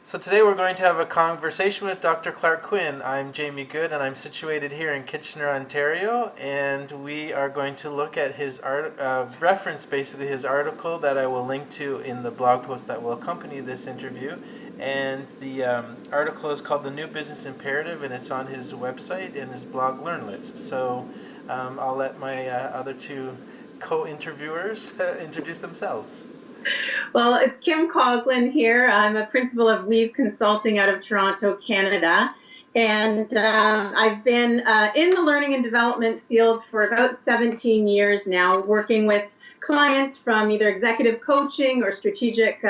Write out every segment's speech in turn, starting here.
So today we're going to have a conversation with Dr. Clark Quinn. I'm Jamie Good, and I'm situated here in Kitchener, Ontario, and we are going to look at his reference basically his article that I will link to in the blog post that will accompany this interview. And the article is called The New Business Imperative, and it's on his website and his blog Learnlets. So I'll let my other two co-interviewers introduce themselves. Well, it's Kim Caughlin here. I'm a principal of Weave Consulting out of Toronto, Canada. And I've been in the learning and development field for about 17 years now, working with clients from either executive coaching or strategic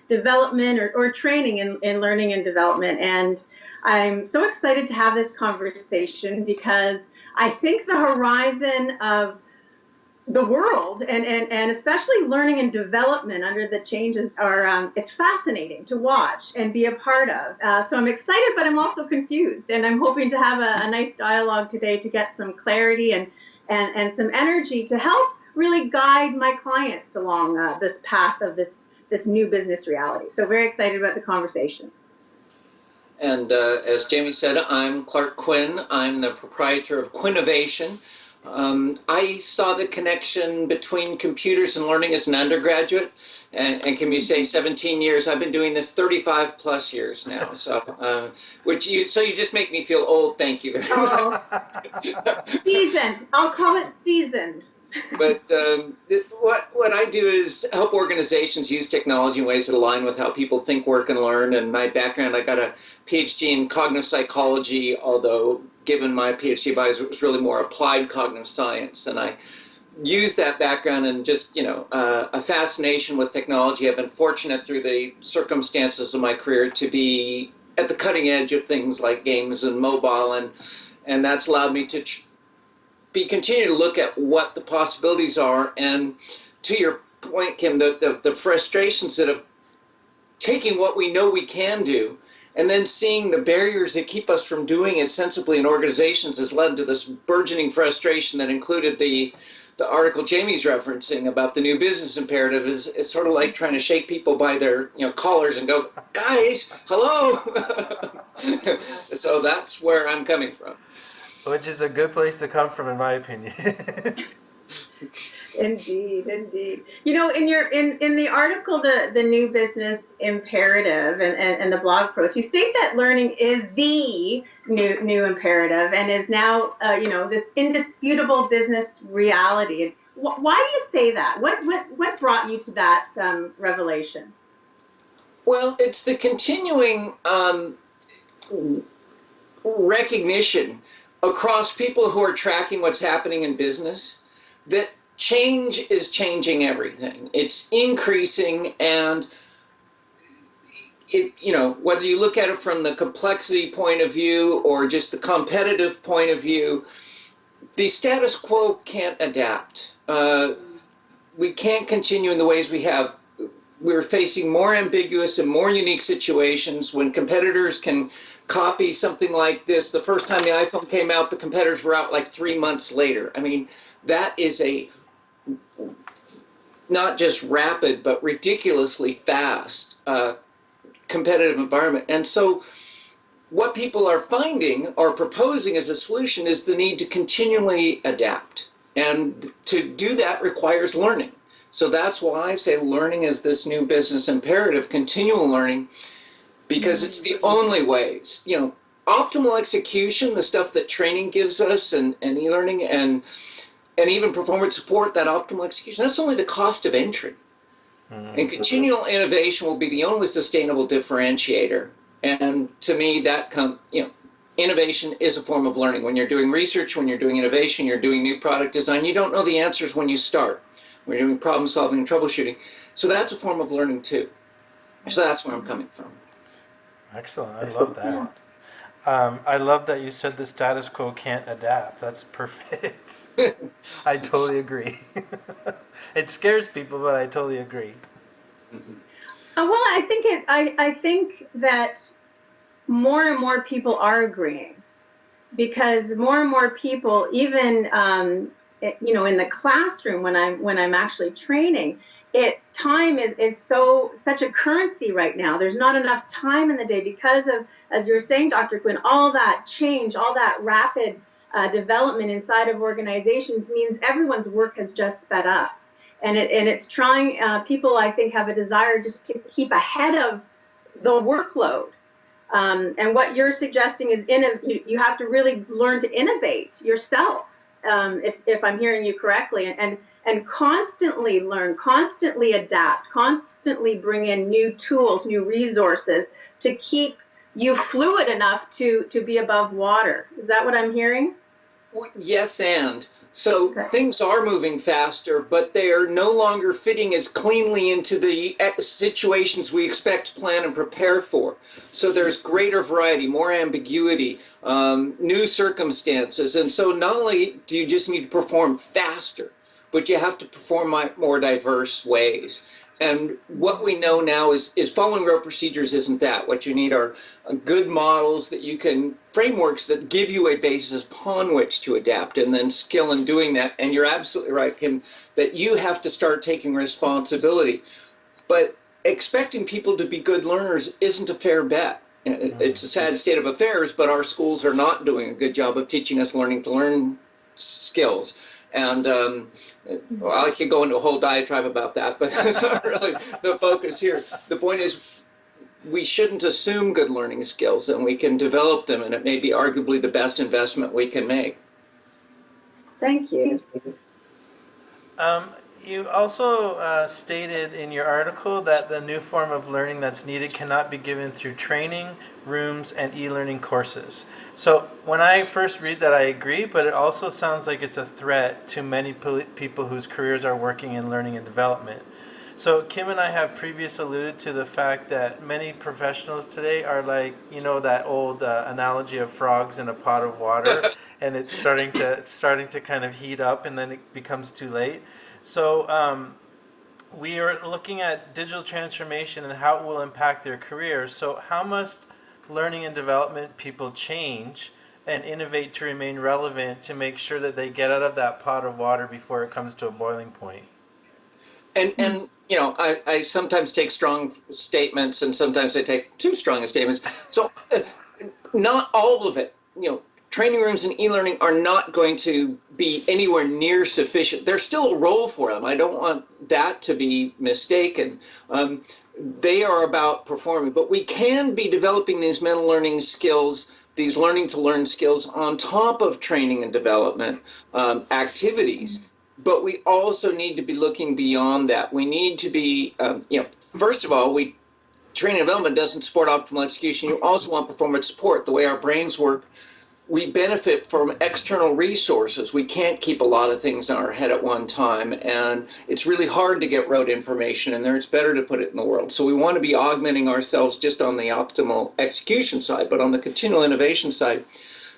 development or training in learning and development. And I'm so excited to have this conversation because I think the horizon of the world and especially learning and development under the changes are it's fascinating to watch and be a part of. So I'm excited, but I'm also confused, and I'm hoping to have a nice dialogue today to get some clarity and some energy to help really guide my clients along this path of this new business reality. So very excited about the conversation. And as Jamie said, I'm Clark Quinn. I'm the proprietor of Quinnovation. I saw the connection between computers and learning as an undergraduate, and can you say 17 years? I've been doing this 35 plus years now. So, so you just make me feel old. Thank you very much. Seasoned. I'll call it seasoned. But what I do is help organizations use technology in ways that align with how people think, work, and learn. And my background, I got a PhD in cognitive psychology, although given my PhD advisor, it was really more applied cognitive science. And I used that background and just, a fascination with technology. I've been fortunate through the circumstances of my career to be at the cutting edge of things like games and mobile. And that's allowed me to continue to look at what the possibilities are. And to your point, Kim, the frustrations that of taking what we know we can do and then seeing the barriers that keep us from doing it sensibly in organizations has led to this burgeoning frustration that included the article Jamie's referencing about the new business imperative. It's sort of like trying to shake people by their collars and go, guys, hello. So that's where I'm coming from. Which is a good place to come from, in my opinion. Indeed. In the article, the new business imperative and the blog post, you state that learning is the new imperative and is now this indisputable business reality. Why do you say that? What brought you to that revelation? Well, it's the continuing recognition across people who are tracking what's happening in business that change is changing everything. It's increasing, and whether you look at it from the complexity point of view or just the competitive point of view, the status quo can't adapt. We can't continue in the ways we have. We're facing more ambiguous and more unique situations when competitors can copy something like this. The first time the iPhone came out, the competitors were out like 3 months later. I mean, that is a not just rapid, but ridiculously fast competitive environment. And so what people are finding or proposing as a solution is the need to continually adapt. And to do that requires learning. So that's why I say learning is this new business imperative, continual learning, because it's the only ways, optimal execution, the stuff that training gives us and e-learning and even performance support, that optimal execution, that's only the cost of entry. And continual innovation will be the only sustainable differentiator. And to me, innovation is a form of learning. When you're doing research, when you're doing innovation, you're doing new product design, you don't know the answers when you start. When you're doing problem solving and troubleshooting. So that's a form of learning too. So that's where I'm coming from. Excellent. I love that. I love that you said the status quo can't adapt. That's perfect. I totally agree. It scares people, but I totally agree. Well, I think that more and more people are agreeing, because more and more people, even in the classroom when I'm actually training, it's time is such a currency right now. There's not enough time in the day because of, as you were saying, Dr. Quinn, all that change, all that rapid development inside of organizations means everyone's work has just sped up. And it's trying, people I think have a desire just to keep ahead of the workload. And what you're suggesting is you have to really learn to innovate yourself, if I'm hearing you correctly, and constantly learn, constantly adapt, constantly bring in new tools, new resources to keep you fluid enough to be above water. Is that what I'm hearing? Yes, and so Okay. things are moving faster, but they are no longer fitting as cleanly into the situations we expect, plan, and prepare for. So there's greater variety, more ambiguity, new circumstances. And so not only do you just need to perform faster, but you have to perform more diverse ways. And what we know now is following rote procedures isn't that. What you need are good models that you can, frameworks that give you a basis upon which to adapt, and then skill in doing that. And you're absolutely right, Kim, that you have to start taking responsibility. But expecting people to be good learners isn't a fair bet. It's a sad state of affairs, but our schools are not doing a good job of teaching us learning to learn skills. And well, I could go into a whole diatribe about that, but that's not really the focus here. The point is, we shouldn't assume good learning skills, and we can develop them, and it may be arguably the best investment we can make. Thank you. You also stated in your article that the new form of learning that's needed cannot be given through training, rooms, and e-learning courses. So when I first read that, I agree, but it also sounds like it's a threat to many people whose careers are working in learning and development. So Kim and I have previously alluded to the fact that many professionals today are like, you know, that old analogy of frogs in a pot of water, and it's starting to kind of heat up, and then it becomes too late. So we are looking at digital transformation and how it will impact their careers. So how must learning and development people change and innovate to remain relevant to make sure that they get out of that pot of water before it comes to a boiling point? And you know, I sometimes take strong statements, and sometimes I take too strong statements. So not all of it, you know, training rooms and e-learning are not going to be anywhere near sufficient. There's still a role for them. I don't want that to be mistaken. They are about performing, but we can be developing these mental learning skills, these learning to learn skills on top of training and development activities. But we also need to be looking beyond that. We need to be, you know, first of all, training and development doesn't support optimal execution. You also want performance support. The way our brains work, we benefit from external resources. We can't keep a lot of things in our head at one time, and it's really hard to get rote information in there. It's better to put it in the world. So we want to be augmenting ourselves just on the optimal execution side, but on the continual innovation side,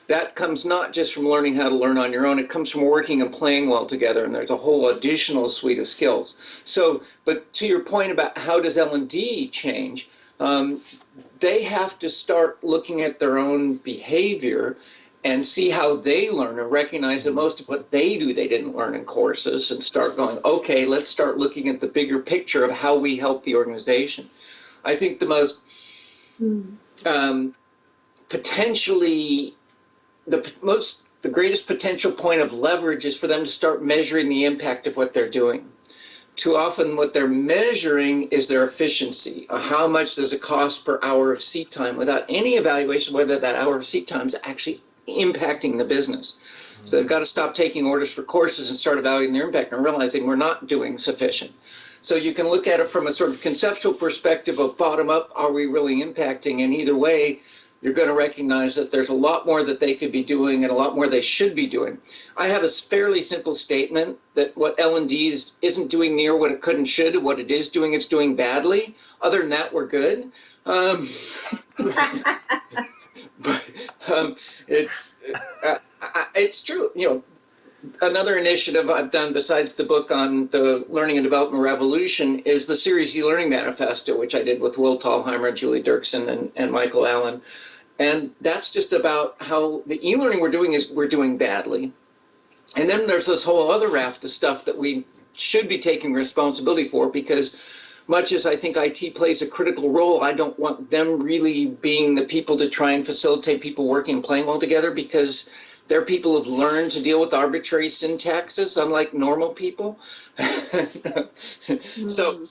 that comes not just from learning how to learn on your own, it comes from working and playing well together, and there's a whole additional suite of skills. So, but to your point about how does L&D change, they have to start looking at their own behavior and see how they learn and recognize that most of what they do they didn't learn in courses, and start going, okay, let's start looking at the bigger picture of how we help the organization. I think the most potentially the greatest potential point of leverage is for them to start measuring the impact of what they're doing. Too often what they're measuring is their efficiency. How much does it cost per hour of seat time, without any evaluation whether that hour of seat time is actually impacting the business. So they've got to stop taking orders for courses and start evaluating their impact and realizing we're not doing sufficient. So you can look at it from a sort of conceptual perspective of bottom up, are we really impacting? And either way, you're going to recognize that there's a lot more that they could be doing and a lot more they should be doing. I have a fairly simple statement that what L&D isn't doing near what it could and should. What it is doing, it's doing badly. Other than that, we're good. But it's true. You know, another initiative I've done besides the book on the learning and development revolution is the series e-learning manifesto, which I did with Will Thalheimer, Julie Dirksen, and Michael Allen. And that's just about how the e-learning we're doing badly. And then there's this whole other raft of stuff that we should be taking responsibility for, because much as I think IT plays a critical role, I don't want them really being the people to try and facilitate people working and playing well together, because they're people who've learned to deal with arbitrary syntaxes, unlike normal people. So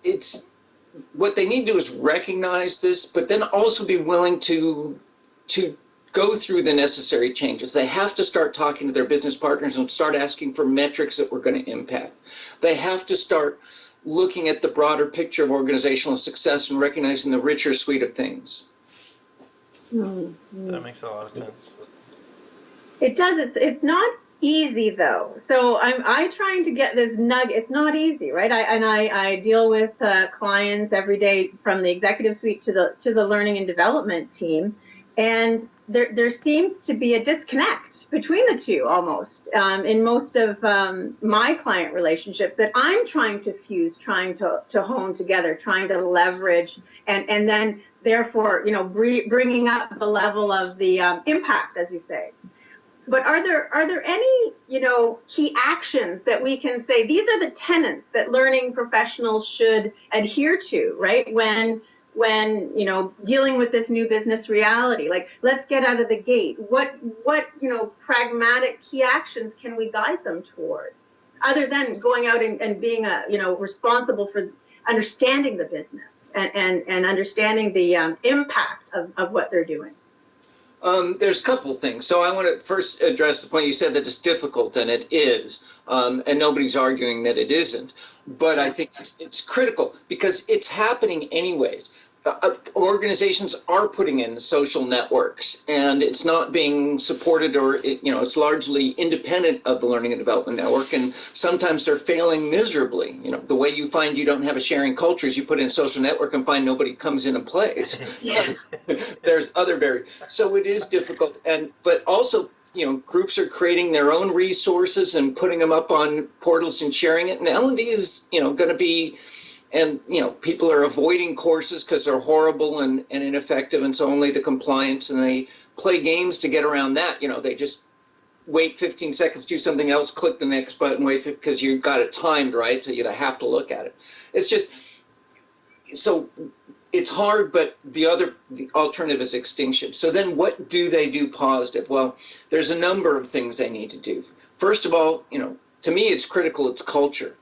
it's what they need to do is recognize this, but then also be willing to go through the necessary changes. They have to start talking to their business partners and start asking for metrics that we're going to impact. They have to start looking at the broader picture of organizational success and recognizing the richer suite of things. That makes a lot of sense. It does. It's not easy though. So I'm trying to get this nugget. It's not easy, right? I deal with clients every day, from the executive suite to the learning and development team, and there seems to be a disconnect between the two almost in most of my client relationships that I'm trying to fuse, trying to hone together, trying to leverage, and then therefore, bringing up the level of the impact, as you say. But are there any, key actions that we can say, these are the tenets that learning professionals should adhere to, right? When dealing with this new business reality, like, let's get out of the gate. What pragmatic key actions can we guide them towards, other than going out and being responsible for understanding the business and understanding the impact of what they're doing? There's a couple of things. So I want to first address the point you said that it's difficult, and it is, and nobody's arguing that it isn't. But I think it's critical because it's happening anyways. Organizations are putting in social networks, and it's not being supported, or it's largely independent of the Learning and Development Network, and sometimes they're failing miserably. The way you find you don't have a sharing culture is you put in a social network and find nobody comes in and plays. There's other barriers, so it is difficult, but also groups are creating their own resources and putting them up on portals and sharing it, and L&D is going to be. And, people are avoiding courses because they're horrible and ineffective, and so only the compliance, and they play games to get around that. They just wait 15 seconds, do something else, click the next button, wait, because you got it timed right, so you have to look at it. It's just, so it's hard, but the alternative is extinction. So then what do they do positive? Well, there's a number of things they need to do. First of all, to me, it's critical, it's culture.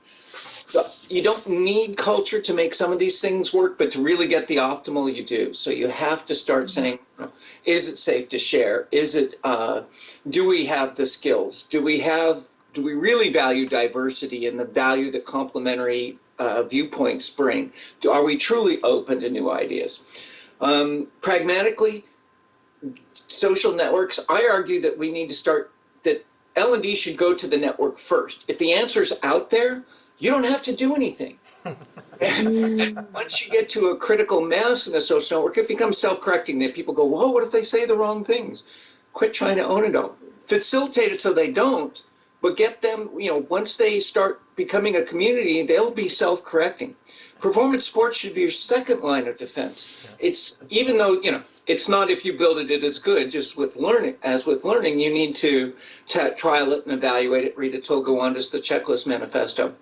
You don't need culture to make some of these things work, but to really get the optimal, you do. So you have to start saying, is it safe to share? Is it, do we have the skills? Do we really value diversity and the value that complementary viewpoints bring? Are we truly open to new ideas? Pragmatically, social networks, I argue that we need to start, that L&D should go to the network first. If the answer's out there, you don't have to do anything. And once you get to a critical mass in a social network, it becomes self-correcting. That people go, whoa, what if they say the wrong things? Quit trying to own it all. Facilitate it so they don't, but get them, once they start becoming a community, they'll be self-correcting. Performance support should be your second line of defense. It's, even though, it's not if you build it, it is good, just with learning. As with learning, you need to trial it and evaluate it, read its Togowanda's the checklist manifesto.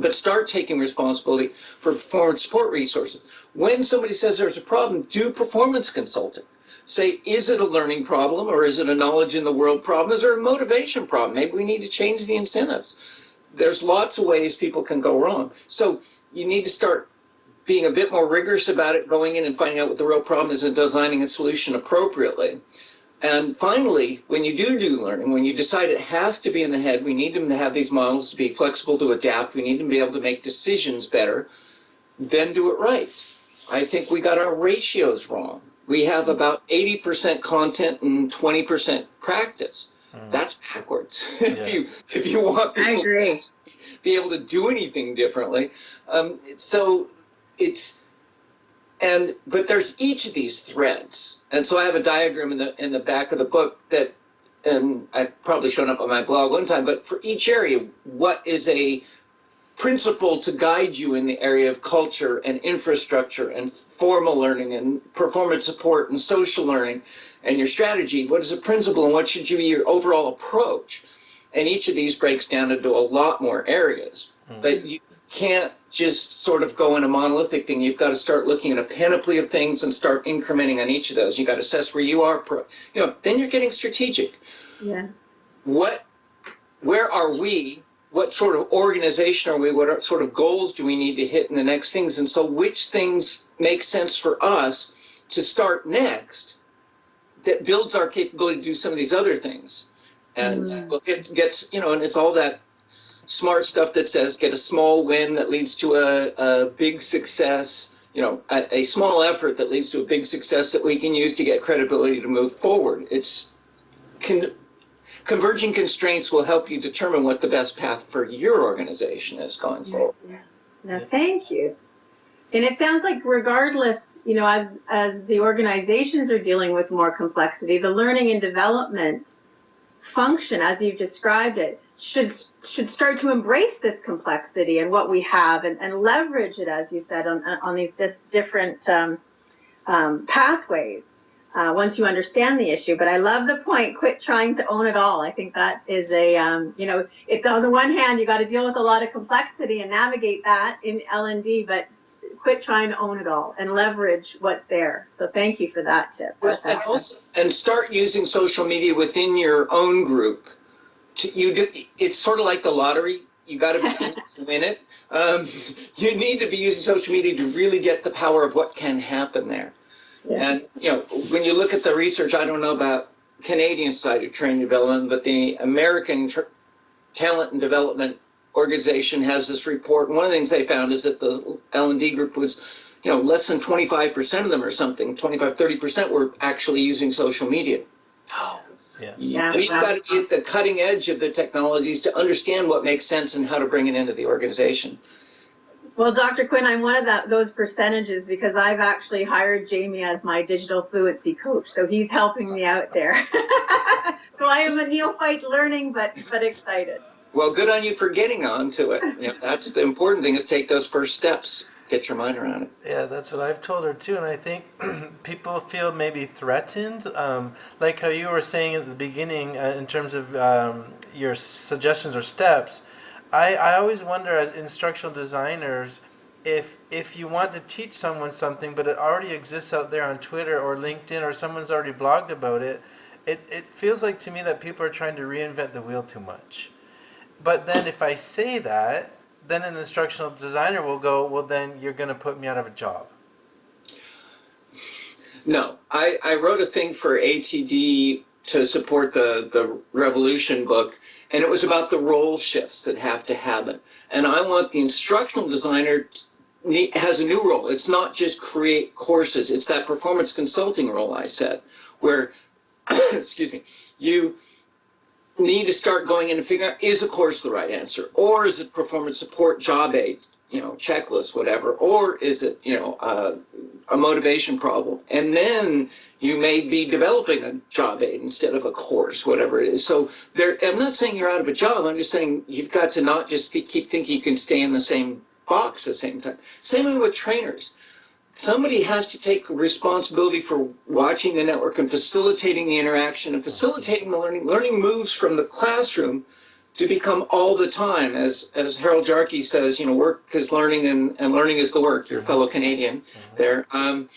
But start taking responsibility for performance support resources. When somebody says there's a problem, do performance consulting. Say, is it a learning problem, or is it a knowledge in the world problem? Is there a motivation problem? Maybe we need to change the incentives. There's lots of ways people can go wrong. So you need to start being a bit more rigorous about it, going in and finding out what the real problem is and designing a solution appropriately. And finally, when you do learning, when you decide it has to be in the head, we need them to have these models to be flexible, to adapt. We need them to be able to make decisions better, then do it right. I think we got our ratios wrong. We have about 80% content and 20% practice. That's backwards. If you want people to be able to do anything differently. But there's each of these threads. And so I have a diagram in the back of the book that, and I've probably shown up on my blog one time, but for each area, what is a principle to guide you in the area of culture and infrastructure and formal learning and performance support and social learning and your strategy? What is a principle, and what should be your overall approach? And each of these breaks down into a lot more areas. Mm. But you can't just sort of go in a monolithic thing. You've got to start looking at a panoply of things and start incrementing on each of those. You've got to assess where you are, then you're getting strategic. Yeah. Where are we? What sort of organization are we? What sort of goals do we need to hit in the next things? And so which things make sense for us to start next that builds our capability to do some of these other things? And it gets, and it's all that smart stuff that says get a small win that leads to a big success, a small effort that leads to a big success that we can use to get credibility to move forward. Converging constraints will help you determine what the best path for your organization is going forward. No, thank you. And it sounds like regardless, as the organizations are dealing with more complexity, the learning and development function, as you've described it, should start to embrace this complexity and what we have and leverage it, as you said, on these different pathways. Once you understand the issue. But I love the point, quit trying to own it all. I think that is it's on the one hand, you got to deal with a lot of complexity and navigate that in L&D, but quit trying to own it all and leverage what's there. So thank you for that tip. And start using social media within your own group. It's sort of like the lottery. You got to be in it to win it. You need to be using social media to really get the power of what can happen there. Yeah. And, when you look at the research, I don't know about Canadian side of training development, but the American Talent and Development Organization has this report. One of the things they found is that the L&D group was, less than 25% of them or something, 25-30% were actually using social media. Oh. Yeah. We've got to be at the cutting edge of the technologies to understand what makes sense and how to bring it into the organization. Well, Dr. Quinn, I'm one of those percentages because I've actually hired Jamie as my digital fluency coach. So he's helping me out there. So I am a neophyte learning, but excited. Well, good on you for getting onto it. That's the important thing is take those first steps. Get your mind around it. Yeah, that's what I've told her too. And I think people feel maybe threatened. Like how you were saying at the beginning in terms of your suggestions or steps. I always wonder as instructional designers if you want to teach someone something but it already exists out there on Twitter or LinkedIn or someone's already blogged about it, it feels like to me that people are trying to reinvent the wheel too much. But then if I say that, then an instructional designer will go, well, then you're going to put me out of a job. No, I wrote a thing for ATD to support the Revolution book, and it was about the role shifts that have to happen. And I want the instructional designer has a new role. It's not just create courses. It's that performance consulting role I said, where, excuse me, you need to start going in and figuring out, is a course the right answer? Or is it performance support, job aid, checklist, whatever? Or is it, a motivation problem? And then you may be developing a job aid instead of a course, whatever it is. So I'm not saying you're out of a job. I'm just saying you've got to not just keep thinking you can stay in the same box at the same time. Same way with trainers. Somebody has to take responsibility for watching the network and facilitating the interaction and facilitating the learning. Learning moves from the classroom to become all the time. As Harold Jarkey says, work is learning and learning is the work, your fellow Canadian there. And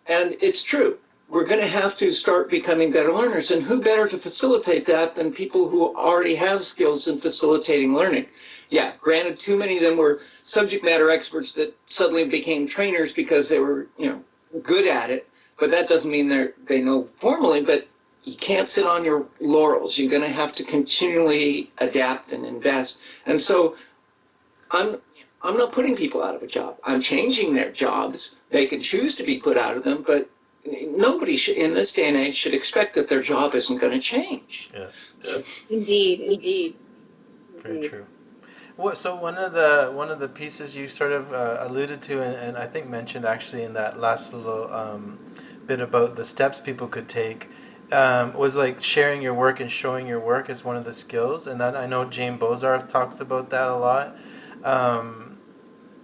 it's true. We're going to have to start becoming better learners. And who better to facilitate that than people who already have skills in facilitating learning? Yeah, granted, too many of them were subject matter experts that suddenly became trainers because they were, good at it. But that doesn't mean they know formally, but you can't sit on your laurels. You're going to have to continually adapt and invest. And so I'm not putting people out of a job. I'm changing their jobs. They can choose to be put out of them, but nobody should, in this day and age, should expect that their job isn't going to change. Yeah. Indeed. Very true. So one of the pieces you sort of alluded to and I think mentioned actually in that last little bit about the steps people could take was like sharing your work and showing your work as one of the skills, and that I know Jane Bozarth talks about that a lot.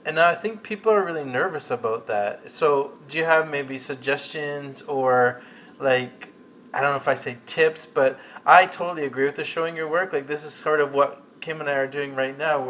And I think people are really nervous about that. So do you have maybe suggestions or like I don't know if I say tips, but I totally agree with the showing your work. Like this is sort of what Kim and I are doing right now.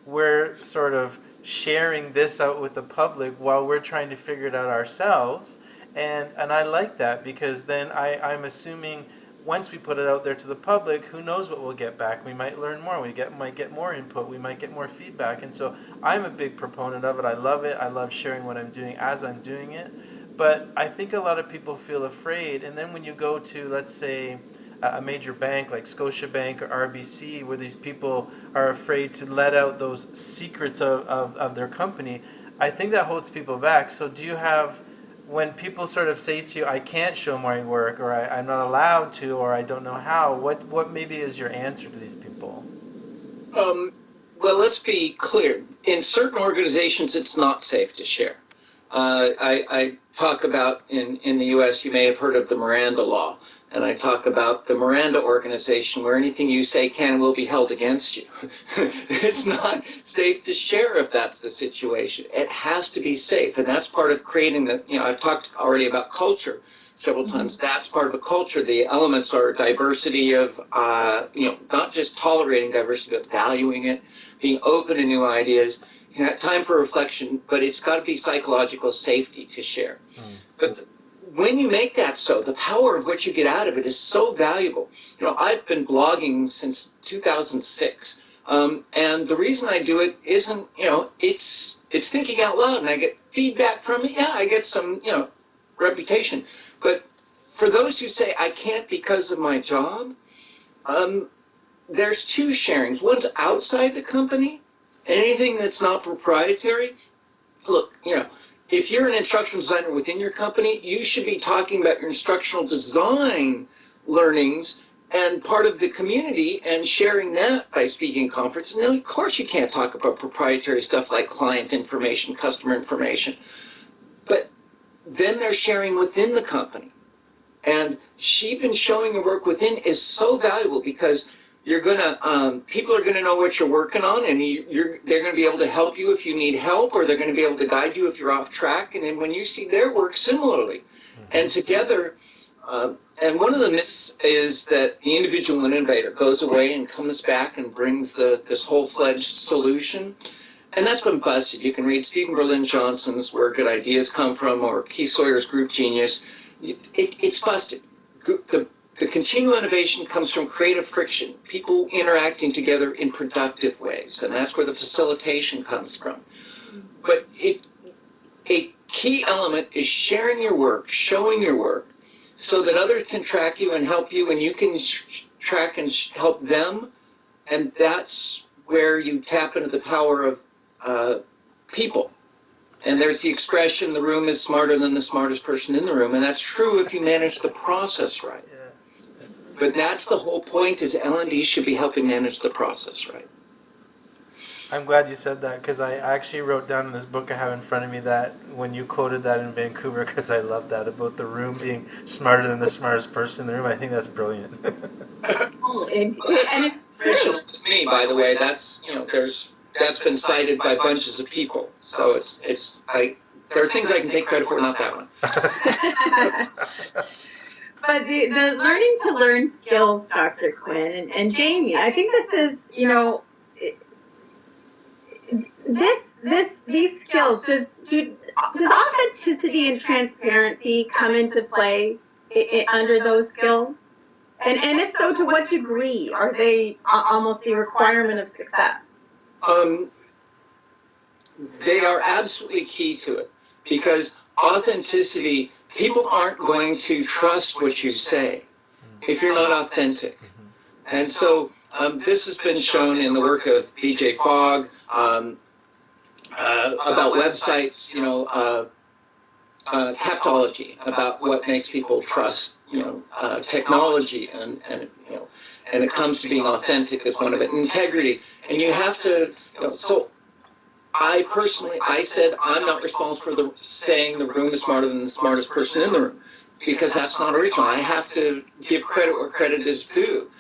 We're sort of sharing this out with the public while we're trying to figure it out ourselves. And I like that because then I'm assuming once we put it out there to the public, who knows what we'll get back? We might learn more. Might get more input. We might get more feedback. And so I'm a big proponent of it. I love it. I love sharing what I'm doing as I'm doing it. But I think a lot of people feel afraid. And then when you go to, let's say, a major bank like Scotiabank or RBC, where these people are afraid to let out those secrets of their company, I think that holds people back. So do you have, when people sort of say to you, I can't show my work, or I'm not allowed to, or I don't know how, what maybe is your answer to these people? Well, let's be clear. In certain organizations, it's not safe to share. I talk about in the U.S., you may have heard of the Miranda law, and I talk about the Miranda organization where anything you say can and will be held against you. It's not safe to share if that's the situation. It has to be safe, and that's part of creating the, I've talked already about culture several times. That's part of a culture. The elements are diversity of, not just tolerating diversity, but valuing it, being open to new ideas, time for reflection, but it's got to be psychological safety to share. But when you make that so, the power of what you get out of it is so valuable. I've been blogging since 2006, and the reason I do it isn't, it's thinking out loud, and I get feedback from it. Yeah, I get some, reputation. But for those who say I can't because of my job, there's two sharings. One's outside the company, and anything that's not proprietary. Look, if you're an instructional designer within your company, you should be talking about your instructional design learnings and part of the community and sharing that by speaking conferences. Now, of course, you can't talk about proprietary stuff like client information, customer information, but then they're sharing within the company. And even showing your work within is so valuable because you're gonna, people are gonna know what you're working on, and they're gonna be able to help you if you need help, or they're gonna be able to guide you if you're off track. And then when you see their work similarly, and together, and one of the myths is that the individual innovator goes away and comes back and brings this whole-fledged solution, and that's been busted. You can read Stephen Berlin Johnson's Where Good Ideas Come From, or Keith Sawyer's Group Genius. It's busted. The continual innovation comes from creative friction, people interacting together in productive ways, and that's where the facilitation comes from. But a key element is sharing your work, showing your work, so that others can track you and help you, and you can track and help them, and that's where you tap into the power of people. And there's the expression, the room is smarter than the smartest person in the room, and that's true if you manage the process right. But that's the whole point, is L&D should be helping manage the process right. I'm glad you said that because I actually wrote down in this book I have in front of me that when you quoted that in Vancouver, because I love that about the room being smarter than the smartest person in the room. I think that's brilliant. And it's Original with me, by the way. That's that's been cited by bunches of people. So it's there are things I can take credit for, not that one. But the learning to learn skills, Dr. Quinn and Jamie, I think this is, these skills, does authenticity and transparency come into play under those skills? And if so, to what degree are they almost the requirement of success? They are absolutely key to it, because authenticity, people aren't going to trust what you say if you're not authentic. And so this has been shown in the work of B.J. Fogg, about websites, captology, about what makes people trust, technology, and it comes to being authentic as one of it. Integrity, and you have to, so I said I'm not responsible for saying the room is smarter than the smartest person in the room, because that's not original. I have to give credit where credit is due.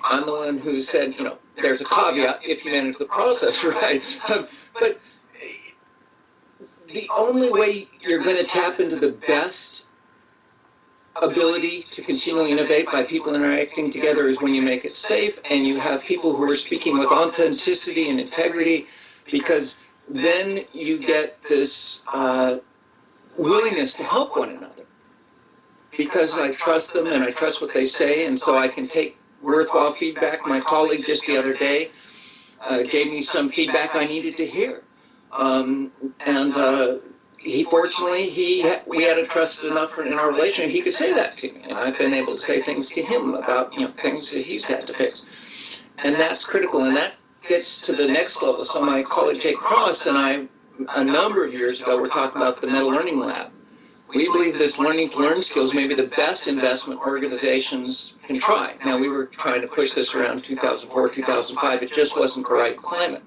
I'm the one who said, there's a caveat if you manage the process right. But the only way you're going to tap into the best ability to continually innovate by people interacting together is when you make it safe and you have people who are speaking with authenticity and integrity, because then you get this willingness to help one another. Because I trust them and I trust what they say, and so I can take worthwhile feedback. My colleague just the other day gave me some feedback I needed to hear. We had a trust enough in our relationship, he could say that to me, and I've been able to say things to him about things that he's had to fix, and that's critical, and that gets to the next level. So my colleague Jake Cross and I, a number of years ago, were talking about the Meta Learning Lab. We believe this learning to learn skills may be the best investment organizations can try. Now, we were trying to push this around 2004, 2005. It just wasn't the right climate.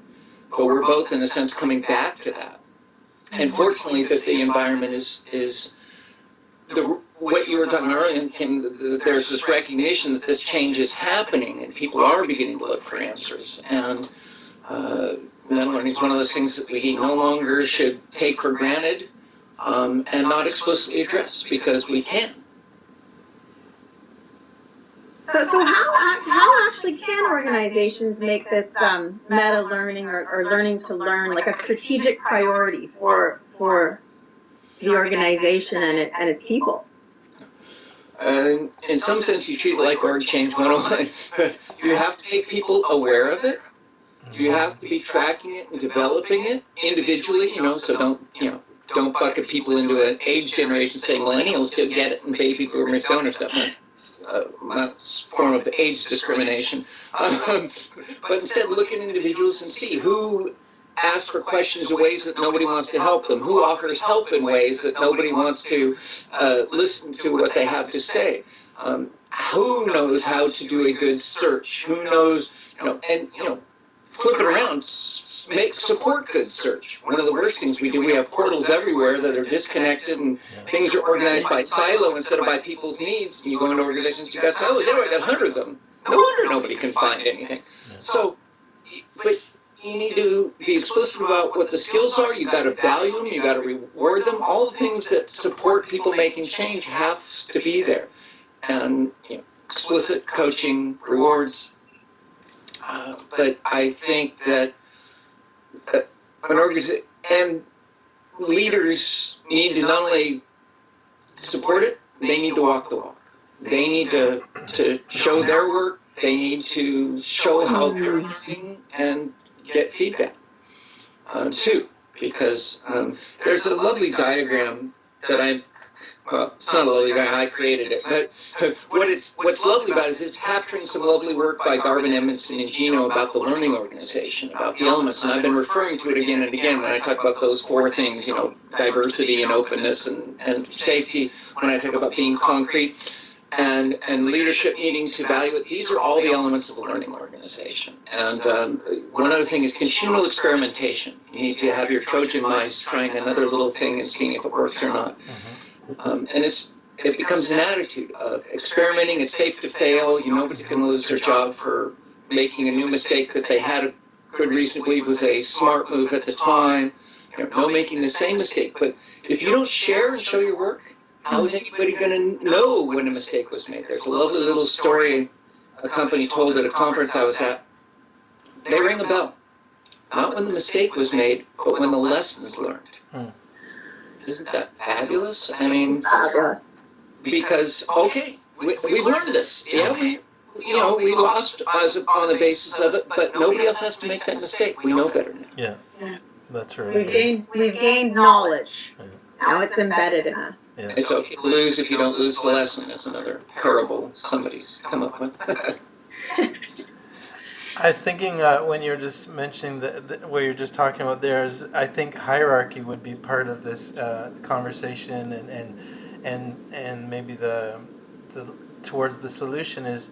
But we're both, in a sense, coming back to that. And fortunately, that the environment is what you were talking about earlier, there's this recognition that this change is happening and people are beginning to look for answers. And meta learning is one of those things that we no longer should take for granted. And not explicitly addressed, because we can. So how actually can organizations make this meta learning or learning to learn like a strategic priority for the organization and its people? In some sense, you treat it like org change 101. You have to make people aware of it. You have to be tracking it and developing it individually. So don't bucket people into an age generation saying millennials do get it and baby boomers don't, or stuff. Not a form of age discrimination. But instead look at individuals and see who asks for questions in ways that nobody wants to help them, who offers help in ways that nobody wants to listen to what they have to say. Who knows how to do a good search? Who knows, flip it around. Support good search. One of the worst things we do, we have portals everywhere that are disconnected and things are organized by silo instead of by people's needs. You go into organizations, you got silos, I got hundreds of them. No wonder nobody can find anything. So, but you need to be explicit about what the skills are, you got to value them, you got to reward them. All the things that support people making change have to be there. And explicit coaching, rewards. But I think that an organization and leaders need to not only support it, they need to walk the walk. They need to show their work. They need to show how they're learning and get feedback too. Because there's a lovely diagram that well, it's not a lovely diagram, I created it, but what's lovely about it is it's capturing some lovely work by Garvin Edmondson and Gino about the learning organization, about the elements, and I've been referring to it again and again when I talk about those four things, diversity and openness and safety, when I talk about being concrete, and leadership needing to value it. These are all the elements of a learning organization. And one other thing is continual experimentation. You need to have your Trojan mice trying another little thing and seeing if it works or not. And it becomes an attitude of experimenting. It's safe to fail. Nobody's going to lose their job for making a new mistake that they had a good reason to believe was a smart move at the time. No making the same mistake. But if you don't share and show your work, how is anybody going to know when a mistake was made? There's a lovely little story a company told at a conference I was at. They ring a bell. Not when the mistake was made, but when the lessons learned. Isn't that fabulous? I mean, because, okay, we've learned this. Yeah, we lost on the basis of it, but nobody else has to make that mistake. We know better now. Yeah, that's right. We've gained knowledge. Now it's embedded in us. Yeah. It's okay to lose if you don't lose the lesson. That's another parable somebody's come up with. I was thinking when you were just mentioning what you're just talking about there is, I think hierarchy would be part of this conversation, and maybe the towards the solution is,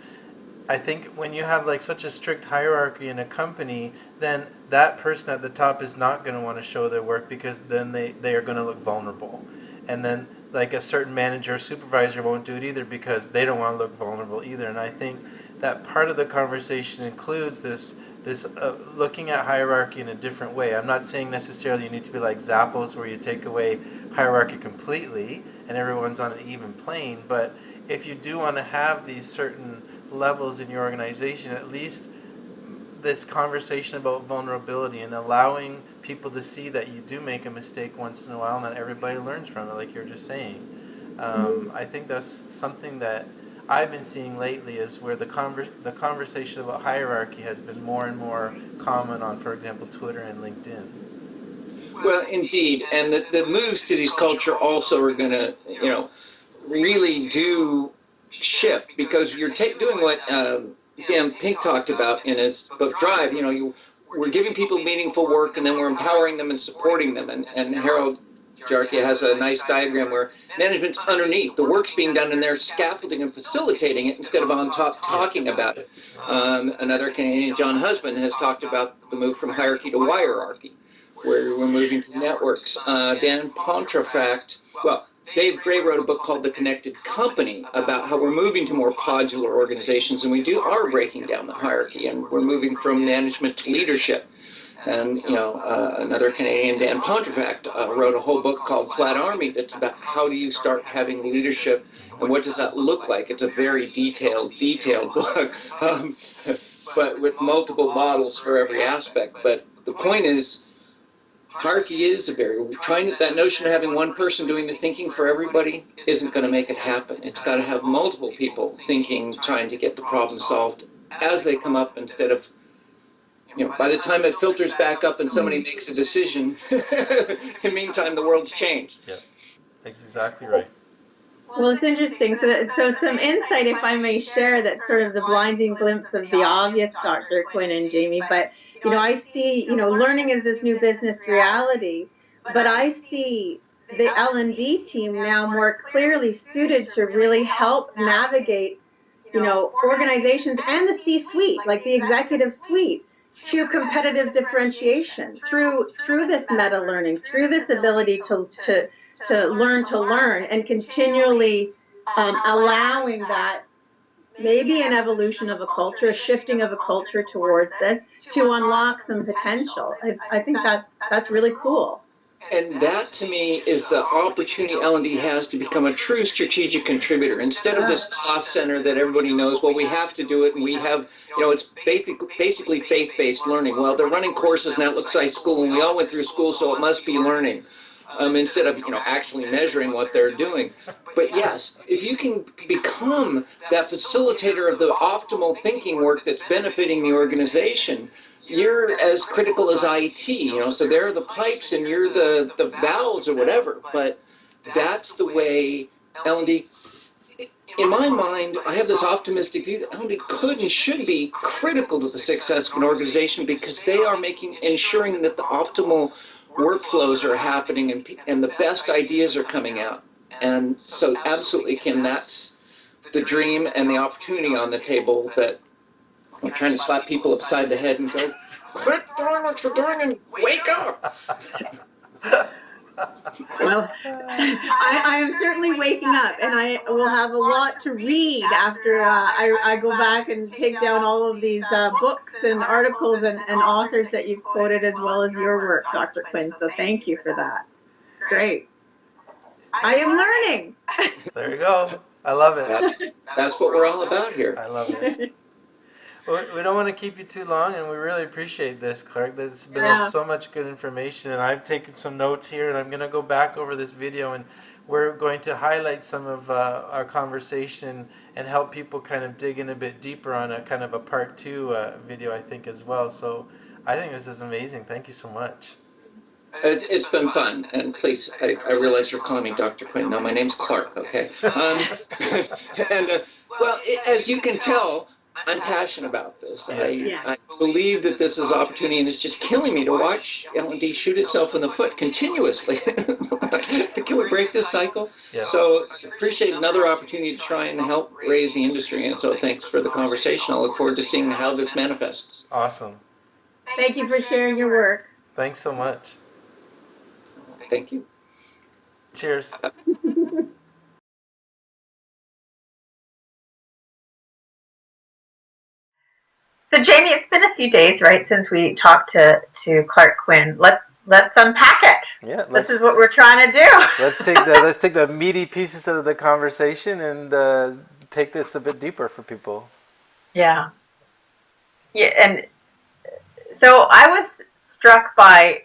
I think when you have like such a strict hierarchy in a company, then that person at the top is not going to want to show their work, because then they are going to look vulnerable, and then like a certain manager or supervisor won't do it either because they don't want to look vulnerable either. And I think that part of the conversation includes this this looking at hierarchy in a different way. I'm not saying necessarily you need to be like Zappos where you take away hierarchy completely and everyone's on an even plane, but if you do want to have these certain levels in your organization, at least this conversation about vulnerability and allowing people to see that you do make a mistake once in a while and that everybody learns from it, like you're just saying. I think that's something that I've been seeing lately is where the conversation about hierarchy has been more and more common on, for example, Twitter and LinkedIn. Well, indeed, and the moves to these culture also are going to, really do shift because you're doing what Dan Pink talked about in his book Drive. We're giving people meaningful work, and then we're empowering them and supporting them. And Harold Jarkia has a nice diagram where management's underneath. The work's being done, and they're scaffolding and facilitating it instead of on top talking about it. Another Canadian, John Husband, has talked about the move from hierarchy to wirarchy, where we're moving to networks. Dan Pontefract, Dave Gray wrote a book called The Connected Company about how we're moving to more modular organizations, and we are breaking down the hierarchy, and we're moving from management to leadership. And, another Canadian, Dan Pontefract, wrote a whole book called Flat Army that's about how do you start having leadership and what does that look like. It's a very detailed book, but with multiple models for every aspect. But the point is, hierarchy is a barrier. We're that notion of having one person doing the thinking for everybody isn't going to make it happen. It's got to have multiple people thinking, trying to get the problem solved as they come up instead of, by the time it filters back up and somebody makes a decision, in the meantime, the world's changed. Yeah, that's exactly right. Well, it's interesting. So some insight, if I may share, that's sort of the blinding glimpse of the obvious, Dr. Quinn and Jamie. But, I see, learning is this new business reality, but I see the L&D team now more clearly suited to really help navigate, organizations and the C-suite, like the executive suite, to competitive differentiation through this meta learning, through this ability to learn and continually allowing that maybe an evolution of a culture, a shifting of a culture towards this to unlock some potential. I think that's really cool. And that, to me, is the opportunity L&D has to become a true strategic contributor. Instead of this cost center that everybody knows, well, we have to do it, and we have, it's basically faith-based learning. Well, they're running courses, and that looks like school, and we all went through school, so it must be learning, instead of, actually measuring what they're doing. But yes, if you can become that facilitator of the optimal thinking work that's benefiting the organization, you're as critical as IT, so they're the pipes and you're the valves or whatever, but that's the way L&D, in my mind, I have this optimistic view that L&D could and should be critical to the success of an organization because they are ensuring that the optimal workflows are happening and the best ideas are coming out. And so absolutely, Kim, that's the dream and the opportunity on the table that I'm trying to slap people upside the head and go, quit doing what you're doing and wake up. Well, I am certainly waking up, and I will have a lot to read after I go back and take down all of these books and articles and authors that you've quoted, as well as your work, Dr. Quinn. So thank you for that. Great. I am learning. There you go. I love it. That's what we're all about here. I love it. Well, we don't want to keep you too long, and we really appreciate this, Clark. There's been so much good information, and I've taken some notes here, and I'm going to go back over this video, and we're going to highlight some of our conversation and help people kind of dig in a bit deeper on a kind of a part 2 video, I think, as well. So I think this is amazing. Thank you so much. It's been fun, and please, I realize you're calling me Dr. Quinn. No, my name's Clark, okay? As you can tell, I'm passionate about this. I believe that this is opportunity, and it's just killing me to watch L&D shoot itself in the foot continuously. Can we break this cycle? Yeah. So appreciate another opportunity to try and help raise the industry, and so thanks for the conversation. I look forward to seeing how this manifests. Awesome. Thank you for sharing your work. Thanks so much. Thank you. Cheers. So Jamie, it's been a few days, right, since we talked to Clark Quinn. Let's unpack it. Yeah, This is what we're trying to do. let's take the meaty pieces of the conversation and take this a bit deeper for people. Yeah. Yeah, and so I was struck by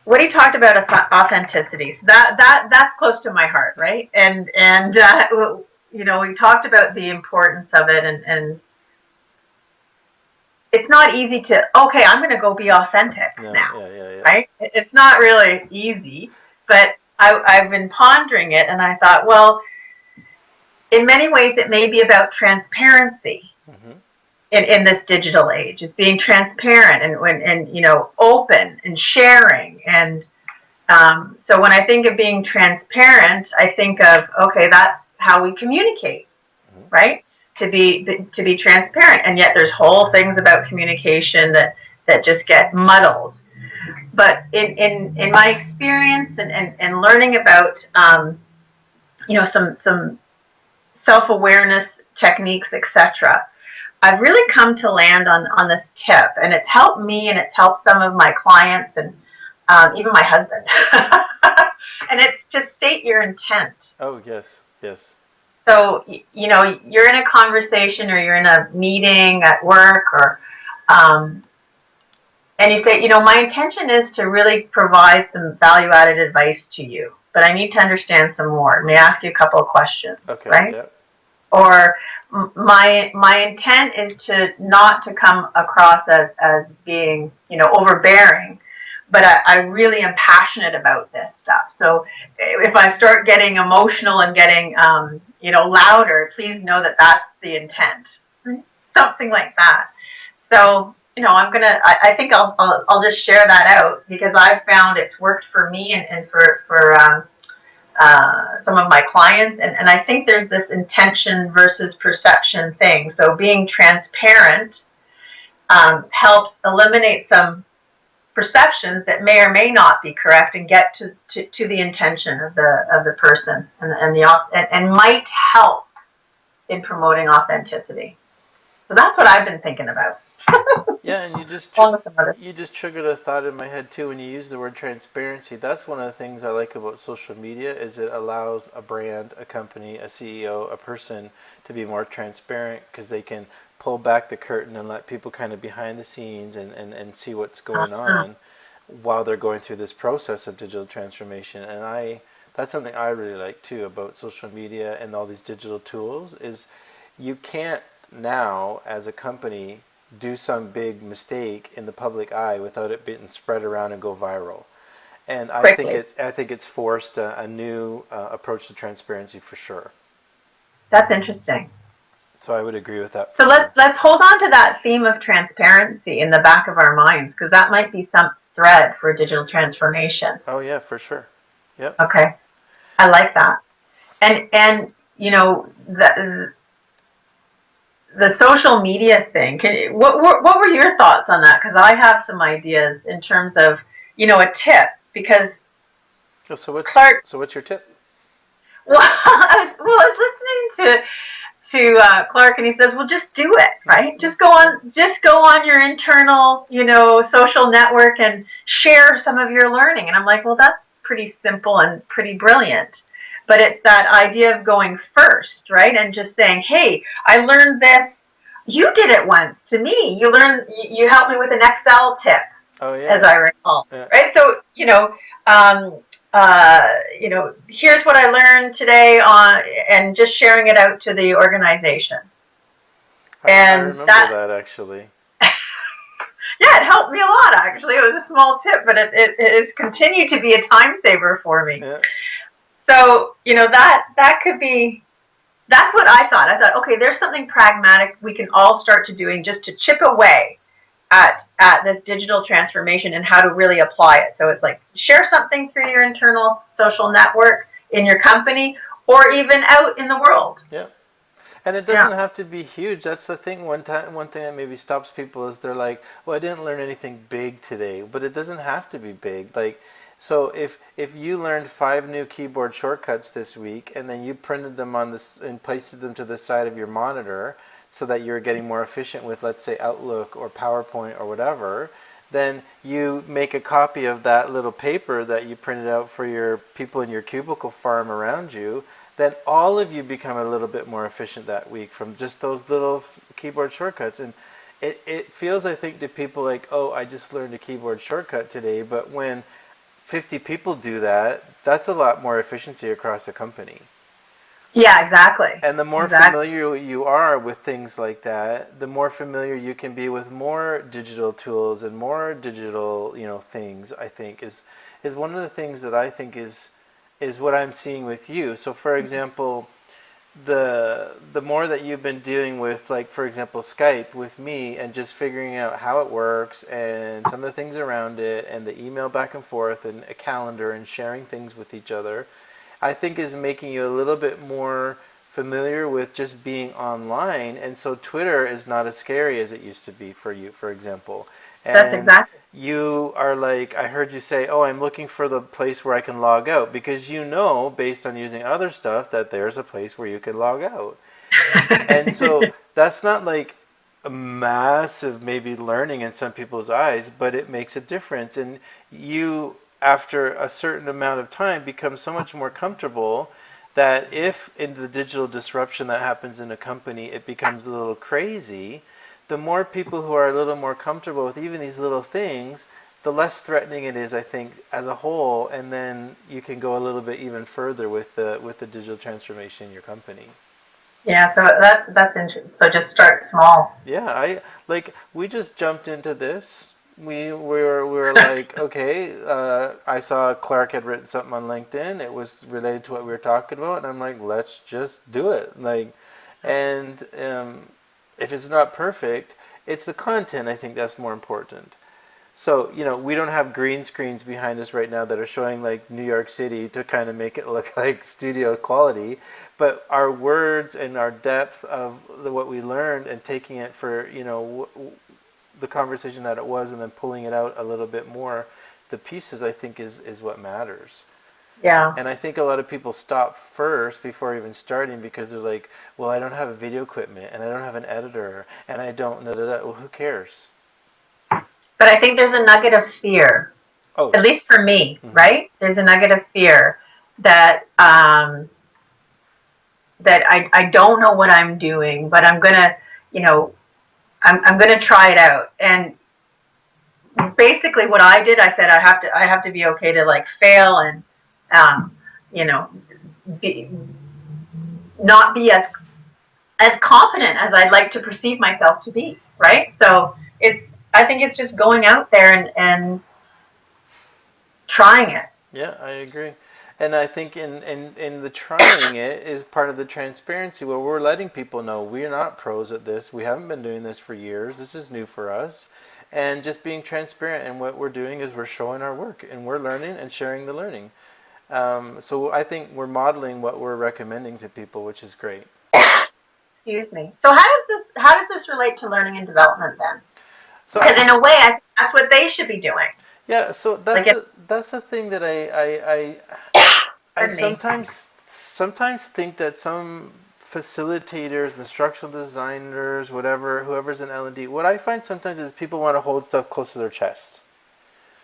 what he talked about authenticity. So that's close to my heart, right? And you know, we talked about the importance of it, and it's not easy to, okay, I'm going to go be authentic now, right? It's not really easy, but I've been pondering it, and I thought, well, in many ways, it may be about transparency. Mm-hmm. In this digital age, is being transparent and you know, open and sharing. And so when I think of being transparent, I think of, okay, that's how we communicate, Mm-hmm. right? To be transparent, and yet there's whole things about communication that just get muddled. But in my experience and learning about you know, some self-awareness techniques, etc., I've really come to land on this tip, and it's helped me, and it's helped some of my clients, and even my husband. And it's to state your intent. Oh, yes, yes. So, you know, you're in a conversation, or you're in a meeting at work, or and you say, you know, my intention is to really provide some value-added advice to you, but I need to understand some more. May I ask you a couple of questions, Okay, right? yeah. Or my intent is to not to come across as being, you know, overbearing, but I really am passionate about this stuff. So if I start getting emotional and getting you know, louder, please know that that's the intent. Something like that. So, you know, I think I'll just share that out, because I've found it's worked for me and for some of my clients, and I think there's this intention versus perception thing. So being transparent helps eliminate some perceptions that may or may not be correct, and get to the intention of the person, and might help in promoting authenticity. So that's what I've been thinking about. Yeah, and you just Along with some other. you just triggered a thought in my head too when you use the word transparency. That's one of the things I like about social media, is it allows a brand, a company, a CEO, a person to be more transparent, because they can pull back the curtain and let people kind of behind the scenes and see what's going on while they're going through this process of digital transformation. And that's something I really like too about social media and all these digital tools, is you can't now as a company do some big mistake in the public eye without it being spread around and go viral. And I think it's forced a new approach to transparency for sure. That's interesting. So I would agree with that. So let's hold on to that theme of transparency in the back of our minds, because that might be some thread for digital transformation. Oh yeah, for sure. Yep. Okay, I like that. And you know, the social media thing. What were your thoughts on that? Because I have some ideas in terms of, you know, a tip. Because So what's your tip? Well, I was listening to Clark, and he says, "Well, just do it, right? Just go on your internal, you know, social network and share some of your learning." And I'm like, "Well, that's pretty simple and pretty brilliant." But it's that idea of going first, right? And just saying, "Hey, I learned this. You did it once to me. You helped me with an Excel tip." Oh yeah. As I recall, yeah. right? So, you know, here's what I learned today and just sharing it out to the organization. I remember that actually. Yeah, it helped me a lot, actually. It was a small tip, but it's continued to be a time saver for me. Yeah. So, you know, that could be, that's what I thought. I thought, okay, there's something pragmatic we can all start to doing just to chip away at this digital transformation and how to really apply it. So it's like, share something through your internal social network in your company, or even out in the world. Yeah. And it doesn't have to be huge. That's the thing. One thing that maybe stops people is they're like, well, I didn't learn anything big today. But it doesn't have to be big. Like, So if you learned 5 new keyboard shortcuts this week and then you printed them on this and pasted them to the side of your monitor so that you're getting more efficient with, let's say, Outlook or PowerPoint or whatever, then you make a copy of that little paper that you printed out for your people in your cubicle farm around you, then all of you become a little bit more efficient that week from just those little keyboard shortcuts. And it feels, I think, to people like, oh, I just learned a keyboard shortcut today, but when 50 people do that, that's a lot more efficiency across a company. Yeah, exactly. And the more familiar you are with things like that, the more familiar you can be with more digital tools and more digital, things, I think is one of the things that I think is what I'm seeing with you. So for example, the more that you've been dealing with, like, for example, Skype with me and just figuring out how it works and some of the things around it and the email back and forth and a calendar and sharing things with each other, I think is making you a little bit more familiar with just being online. And so Twitter is not as scary as it used to be for you, for example. And that's exactly. you are like, I heard you say, oh, I'm looking for the place where I can log out, because based on using other stuff, that there's a place where you can log out. And so that's not like a massive maybe learning in some people's eyes, but it makes a difference. And you, after a certain amount of time, become so much more comfortable that if in the digital disruption that happens in a company, it becomes a little crazy, the more people who are a little more comfortable with even these little things, the less threatening it is, I think, as a whole. And then you can go a little bit even further with the digital transformation in your company. Yeah, so that's interesting. So just start small. Yeah, we just jumped into this. We were like, okay, I saw Clark had written something on LinkedIn. It was related to what we were talking about, and I'm like, let's just do it. And if it's not perfect, it's the content. I think that's more important. So, we don't have green screens behind us right now that are showing like New York City to kind of make it look like studio quality, but our words and our depth of what we learned and taking it for, the conversation that it was and then pulling it out a little bit more, the pieces, I think is what matters. Yeah. And I think a lot of people stop first before even starting because they're like, well, I don't have a video equipment and I don't have an editor and I don't, well, who cares? But I think there's a nugget of fear, at least for me, right? There's a nugget of fear that that I don't know what I'm doing, but I'm gonna, I'm gonna try it out. And basically, what I did, I said I have to be okay to like fail and, not be as confident as I'd like to perceive myself to be, right? So I think it's just going out there and trying it. Yeah, I agree. And I think in the trying it is part of the transparency where we're letting people know we're not pros at this. We haven't been doing this for years. This is new for us. And just being transparent. And what we're doing is we're showing our work and we're learning and sharing the learning. So I think we're modeling what we're recommending to people, which is great. Excuse me. So how does this relate to learning and development then? So, because in a way, I think that's what they should be doing. Yeah, so that's the thing that I sometimes think that some facilitators, instructional designers, whoever's in L&D, what I find sometimes is people want to hold stuff close to their chest.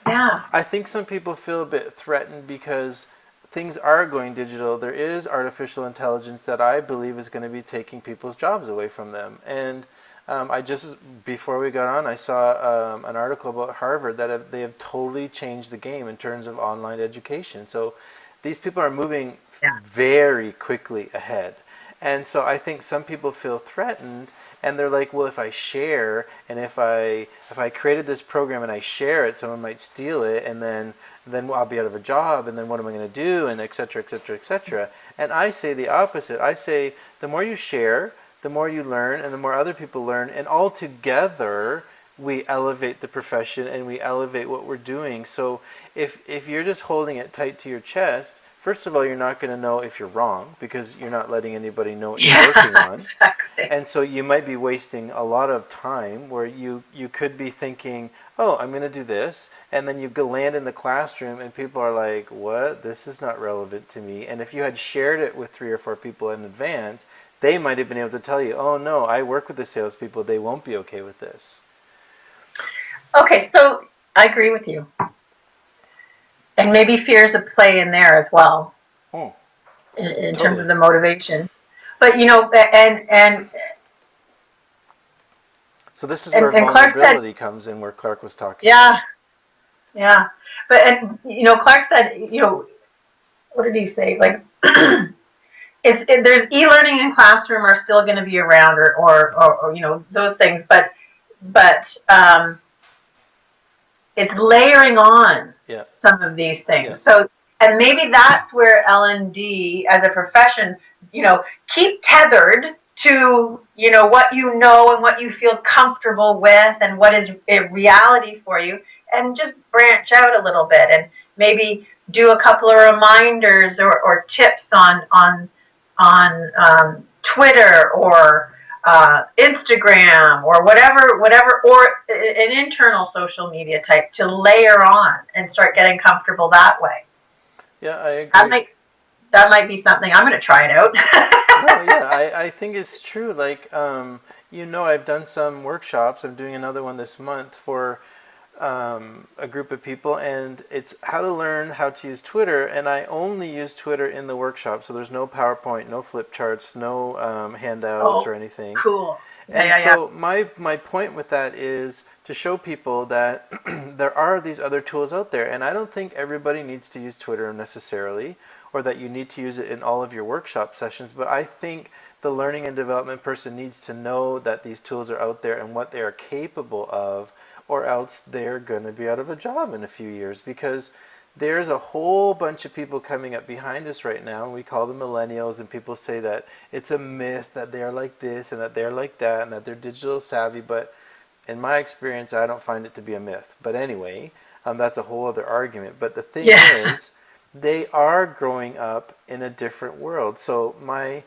Yeah. I think some people feel a bit threatened because things are going digital. There is artificial intelligence that I believe is going to be taking people's jobs away from them. And I just, before we got on, I saw an article about Harvard that they have totally changed the game in terms of online education. So these people are moving very quickly ahead. And so I think some people feel threatened and they're like, well, if I share and if I created this program and I share it, someone might steal it and then I'll be out of a job and then what am I going to do, and et cetera, et cetera, et cetera. And I say the opposite. I say the more you share, the more you learn and the more other people learn, and all together we elevate the profession and we elevate what we're doing. So if you're just holding it tight to your chest, first of all, you're not going to know if you're wrong because you're not letting anybody know what you're working on. Exactly. And so you might be wasting a lot of time where you could be thinking, oh, I'm going to do this. And then you go land in the classroom and people are like, what? This is not relevant to me. And if you had shared it with 3 or 4 people in advance, they might have been able to tell you, oh, no, I work with the salespeople. They won't be okay with this. Okay, so I agree with you. And maybe fear's a play in there as well, Oh, in totally. terms of the motivation. But and So this is where Clark said, vulnerability comes in, where Clark was talking yeah, about. yeah. But Clark said, what did he say? Like, there's e-learning and classroom are still going to be around, or those things, but it's layering on some of these things. Yeah. So, and maybe that's where L&D as a profession, keep tethered to, what you know and what you feel comfortable with and what is a reality for you, and just branch out a little bit and maybe do a couple of reminders or tips on Twitter or Instagram or whatever, or an internal social media type to layer on and start getting comfortable that way. Yeah, I agree. That might be something. I'm going to try it out. No, yeah, I think it's true. Like, I've done some workshops. I'm doing another one this month for a group of people, and it's how to learn how to use Twitter. And I only use Twitter in the workshop, so there's no PowerPoint, no flip charts, no handouts or anything. Cool. And so my point with that is to show people that there are these other tools out there, and I don't think everybody needs to use Twitter necessarily, or that you need to use it in all of your workshop sessions, but I think the learning and development person needs to know that these tools are out there and what they are capable of, or else they're going to be out of a job in a few years, because there's a whole bunch of people coming up behind us right now, and we call them millennials, and people say that it's a myth that they're like this and that they're like that and that they're digital savvy, but in my experience, I don't find it to be a myth. But anyway, that's a whole other argument. But the thing is, they are growing up in a different world. So my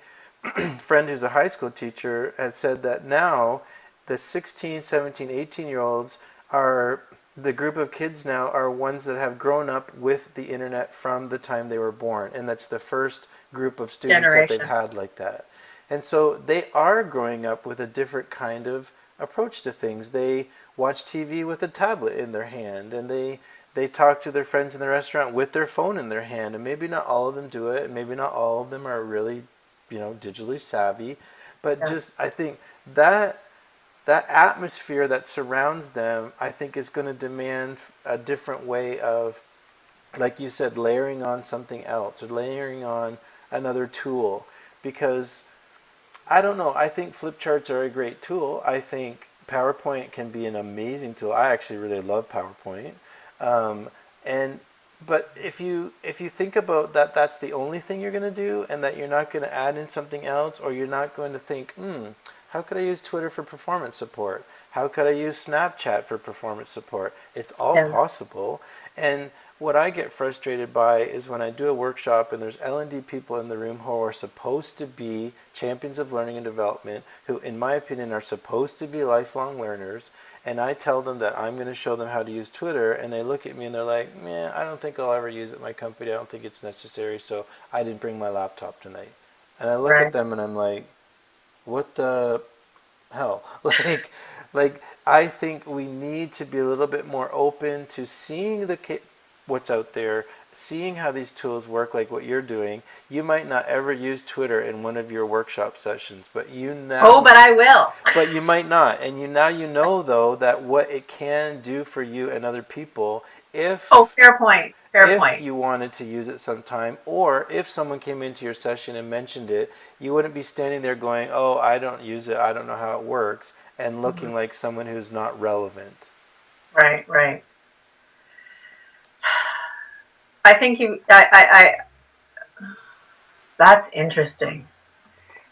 friend who's a high school teacher has said that now the 16, 17, 18-year-olds are, the group of kids now are ones that have grown up with the internet from the time they were born. And that's the first group of students that they've had like that. And so they are growing up with a different kind of approach to things. They watch TV with a tablet in their hand, and they talk to their friends in the restaurant with their phone in their hand. And maybe not all of them do it, and maybe not all of them are really, digitally savvy. But just, I think that atmosphere that surrounds them, I think, is going to demand a different way of, like you said, layering on something else or layering on another tool. Because I don't know, I think flip charts are a great tool. I think PowerPoint can be an amazing tool. I actually really love PowerPoint. But if you think about that, that's the only thing you're going to do, and that you're not going to add in something else, or you're not going to think, how could I use Twitter for performance support? How could I use Snapchat for performance support? It's all possible. And what I get frustrated by is when I do a workshop and there's L&D people in the room who are supposed to be champions of learning and development, who in my opinion are supposed to be lifelong learners, and I tell them that I'm going to show them how to use Twitter, and they look at me and they're like, man, I don't think I'll ever use it in my company. I don't think it's necessary, so I didn't bring my laptop tonight. And I look at them and I'm like, what the hell? Like I think we need to be a little bit more open to seeing what's out there, seeing how these tools work, like what you're doing. You might not ever use Twitter in one of your workshop sessions, but you now. Oh, but I will. But you might not, and you know though that what it can do for you and other people if. Oh, fair point. If you wanted to use it sometime, or if someone came into your session and mentioned it, you wouldn't be standing there going, oh, I don't use it, I don't know how it works, and looking like someone who's not relevant. Right. I think that's interesting.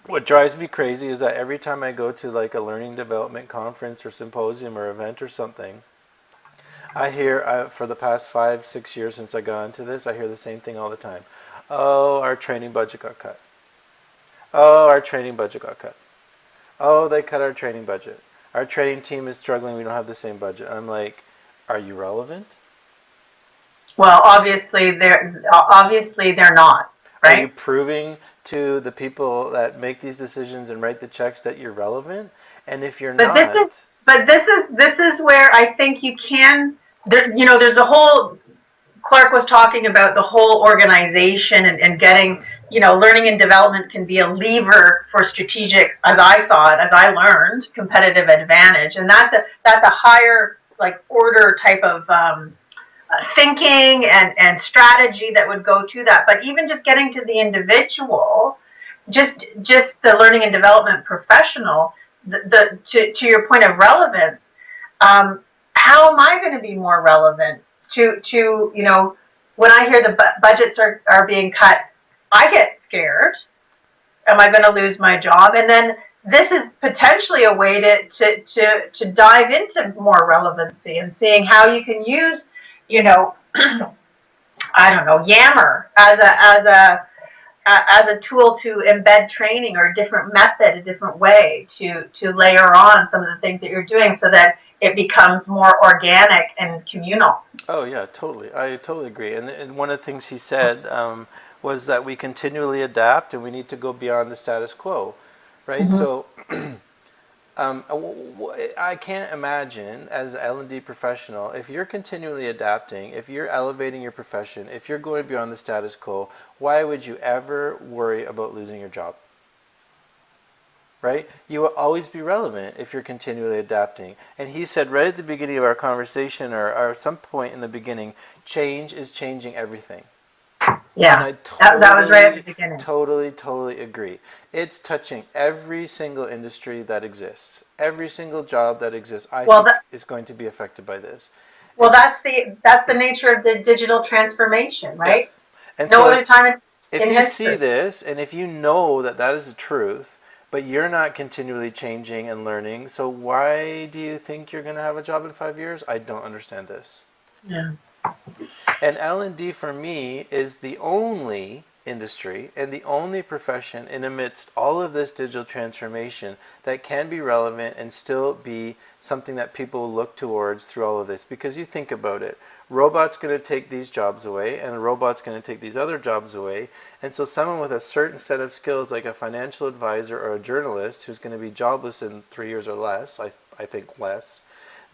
What drives me crazy is that every time I go to like a learning development conference or symposium or event or something, I hear, for the past 5-6 years since I got into this, I hear the same thing all the time. Oh, our training budget got cut. Oh, our training budget got cut. Oh, they cut our training budget. Our training team is struggling. We don't have the same budget. I'm like, are you relevant? Well, obviously they're not, Are you right? proving to the people that make these decisions and write the checks that you're relevant? And if you're But this is not, this is where I think you can. There's a whole. Clark was talking about the whole organization and getting, learning and development can be a lever for strategic, as I saw it, as I learned, competitive advantage, and that's a higher like order type of thinking and strategy that would go to that. But even just getting to the individual, just the learning and development professional, to your point of relevance, how am I going to be more relevant to when I hear the budgets are being cut, I get scared. Am I going to lose my job? And then this is potentially a way to dive into more relevancy and seeing how you can use, I don't know, Yammer as a tool to embed training, or a different method, a different way to layer on some of the things that you're doing so that it becomes more organic and communal. oh yeah, totally. I totally agree. And one of the things he said was that we continually adapt and we need to go beyond the status quo, right? Mm-hmm. So I can't imagine as an L&D professional, if you're continually adapting, if you're elevating your profession, if you're going beyond the status quo, why would you ever worry about losing your job? Right? You will always be relevant if you're continually adapting. And he said right at the beginning of our conversation, or at some point in the beginning, change is changing everything. Yeah, and I that was right at the beginning. totally agree. It's touching every single industry that exists. Every single job that exists, I think, is going to be affected by this. Well, that's the nature of the digital transformation, right? Yeah. And no so other time if in you history. see this, and if you know that that is the truth, but you're not continually changing and learning, so why do you think you're going to have a job in 5 years? I don't understand this. Yeah. And L&D for me is the only industry and the only profession in amidst all of this digital transformation that can be relevant and still be something that people look towards through all of this. Because you think about it, robots going to take these jobs away, and the robot's going to take these other jobs away. And so someone with a certain set of skills, like a financial advisor or a journalist, who's going to be jobless in 3 years or less, I think less,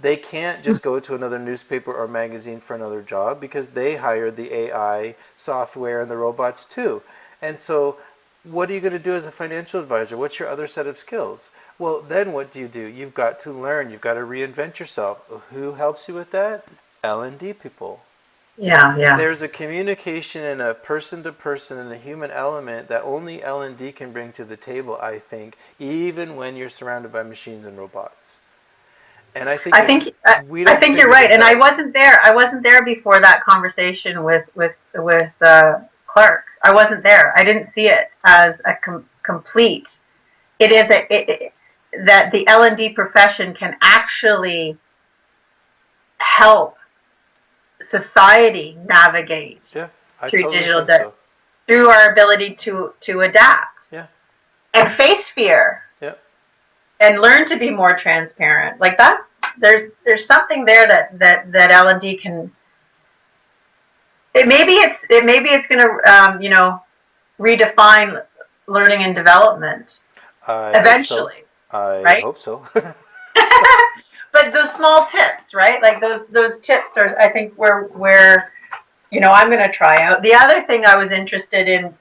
they can't just go to another newspaper or magazine for another job, because they hired the AI software and the robots too. And so what are you going to do as a financial advisor? What's your other set of skills? Well, then what do? You've got to learn. You've got to reinvent yourself. Who helps you with that? L&D people. Yeah. There's a communication and a person-to-person and a human element that only L&D can bring to the table, I think, even when you're surrounded by machines and robots. And I think you're right. And I wasn't there. I wasn't there before that conversation with Clark. I wasn't there. I didn't see it as a complete. It is that the L&D profession can actually help society navigate through digital through our ability to adapt. Yeah. And face fear. Yeah. And learn to be more transparent. Like that, there's something there that L&D can. Maybe it's going to redefine learning and development eventually. I hope so. But those small tips, right? Like those tips are, I think, where I'm going to try out. The other thing I was interested in,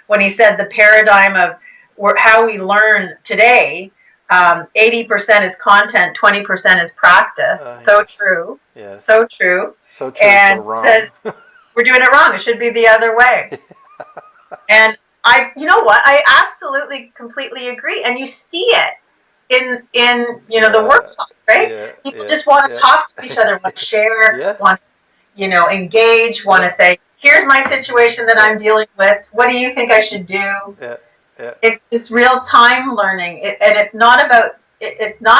when he said the paradigm of how we learn today. 80% is content, 20% is practice. So yes. true. Yes. So true. So true. And so wrong. Says we're doing it wrong. It should be the other way. And you know what? I absolutely, completely agree. And you see it in the workshops, right? Yeah, People just want to talk to each other, want to share, want to engage, want to say, here's my situation that I'm dealing with. What do you think I should do? Yeah. Yeah. It's this real time learning, and it's not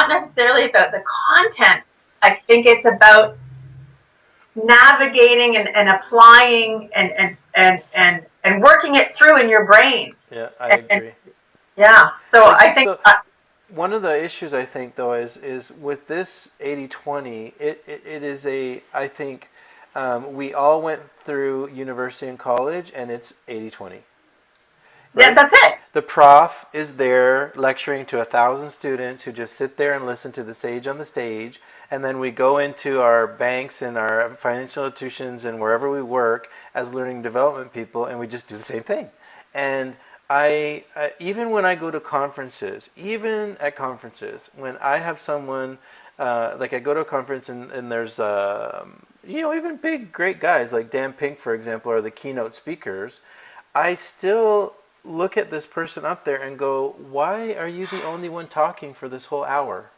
necessarily about the content. I think it's about navigating and applying and working it through in your brain. Yeah, I And agree. yeah, so Like I think so, one of the issues I think though is with this 80-20, it is I think we all went through university and college and it's 80-20. yeah, Right? that's it. The prof is there lecturing to 1,000 students who just sit there and listen to the sage on the stage, and then we go into our banks and our financial institutions and wherever we work as learning development people, and we just do the same thing. And even when I go to conferences, even at conferences, when I have someone like I go to a conference and there's even big great guys like Dan Pink, for example, are the keynote speakers. I still look at this person up there and go, why are you the only one talking for this whole hour?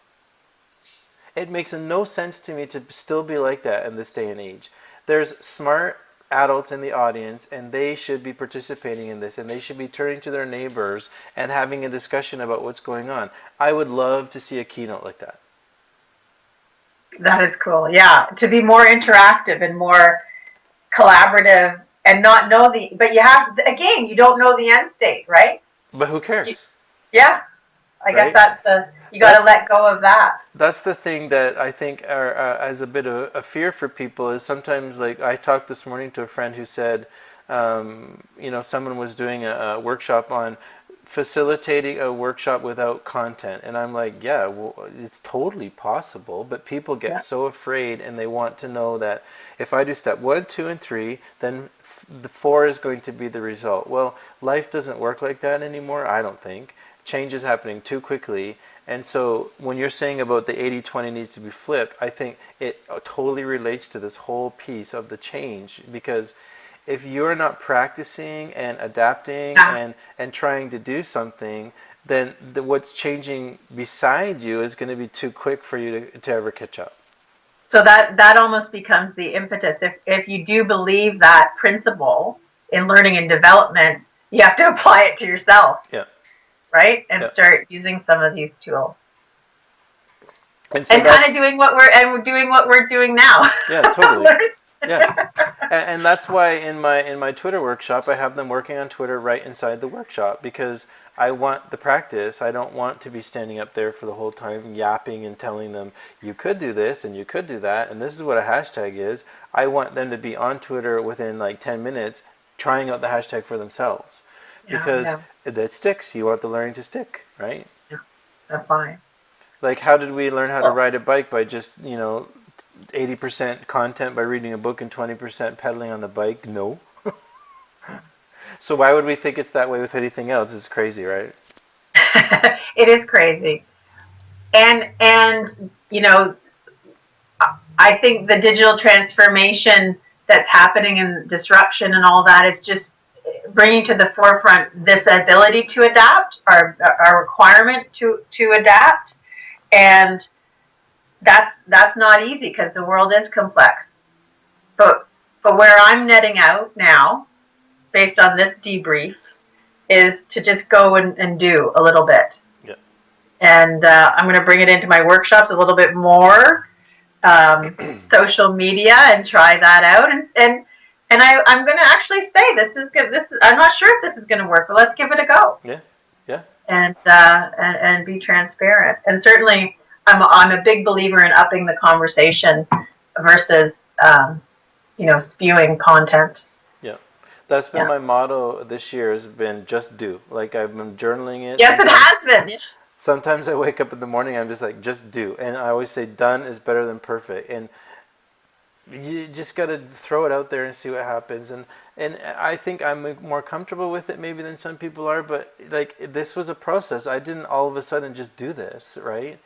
It makes no sense to me to still be like that in this day and age. There's smart adults in the audience and they should be participating in this and they should be turning to their neighbors and having a discussion about what's going on. I would love to see a keynote like that. That is cool. Yeah, to be more interactive and more collaborative and not know but you have, again, you don't know the end state, right? But who cares? Yeah, I guess Right? you got to let go of that. That's the thing that I think as a bit of a fear for people is sometimes, like I talked this morning to a friend who said, someone was doing a workshop on facilitating a workshop without content. And I'm like, yeah, well, it's totally possible, but people get so afraid and they want to know that if I do step 1, 2, and 3, then the 4 is going to be the result. Well, life doesn't work like that anymore, I don't think. Change is happening too quickly. And so when you're saying about the 80-20 needs to be flipped, I think it totally relates to this whole piece of the change, because if you're not practicing and adapting and trying to do something, then what's changing beside you is going to be too quick for you to ever catch up. So that almost becomes the impetus. If you do believe that principle in learning and development, you have to apply it to yourself. Yeah. Right? And start using some of these tools. And, so kind of doing what we're doing now. Yeah, totally. Yeah. And that's why in my Twitter workshop, I have them working on Twitter right inside the workshop, because I want the practice. I don't want to be standing up there for the whole time yapping and telling them, you could do this and you could do that, and this is what a hashtag is. I want them to be on Twitter within like 10 minutes trying out the hashtag for themselves. Because that sticks. You want the learning to stick, right? Yeah, that's fine. Like, how did we learn how to ride a bike? By just, 80% content by reading a book and 20% pedaling on the bike? No. So why would we think it's that way with anything else? It's crazy, right? It is crazy. And I think the digital transformation that's happening and disruption and all that is just bringing to the forefront this ability to adapt, our requirement to adapt, and that's not easy because the world is complex. But where I'm netting out now, based on this debrief, is to just go and do a little bit. Yeah. And I'm going to bring it into my workshops a little bit more, social media, and try that out. And I'm going to actually say this is good. I'm not sure if this is going to work, but let's give it a go. Yeah, yeah. And be transparent. And certainly, I'm a big believer in upping the conversation versus spewing content. Yeah, that's been my motto this year. Has been just do. Like, I've been journaling it. Yes, it has been. Sometimes I wake up in the morning, I'm just like, just do. And I always say done is better than perfect. And you just got to throw it out there and see what happens. And I think I'm more comfortable with it maybe than some people are. But like, this was a process. I didn't all of a sudden just do this, right?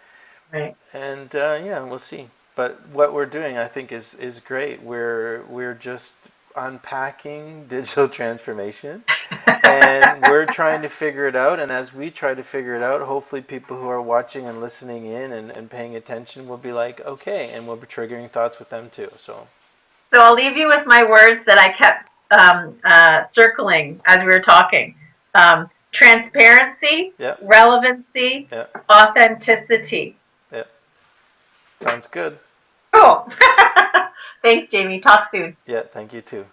Right. And we'll see. But what we're doing, I think, is great. We're just unpacking digital transformation, and we're trying to figure it out. And as we try to figure it out, hopefully people who are watching and listening in and paying attention will be like, okay, and we'll be triggering thoughts with them too. So I'll leave you with my words that I kept circling as we were talking. Transparency, relevancy, authenticity. Yeah. Sounds good. Cool. Thanks, Jamie. Talk soon. Yeah, thank you too.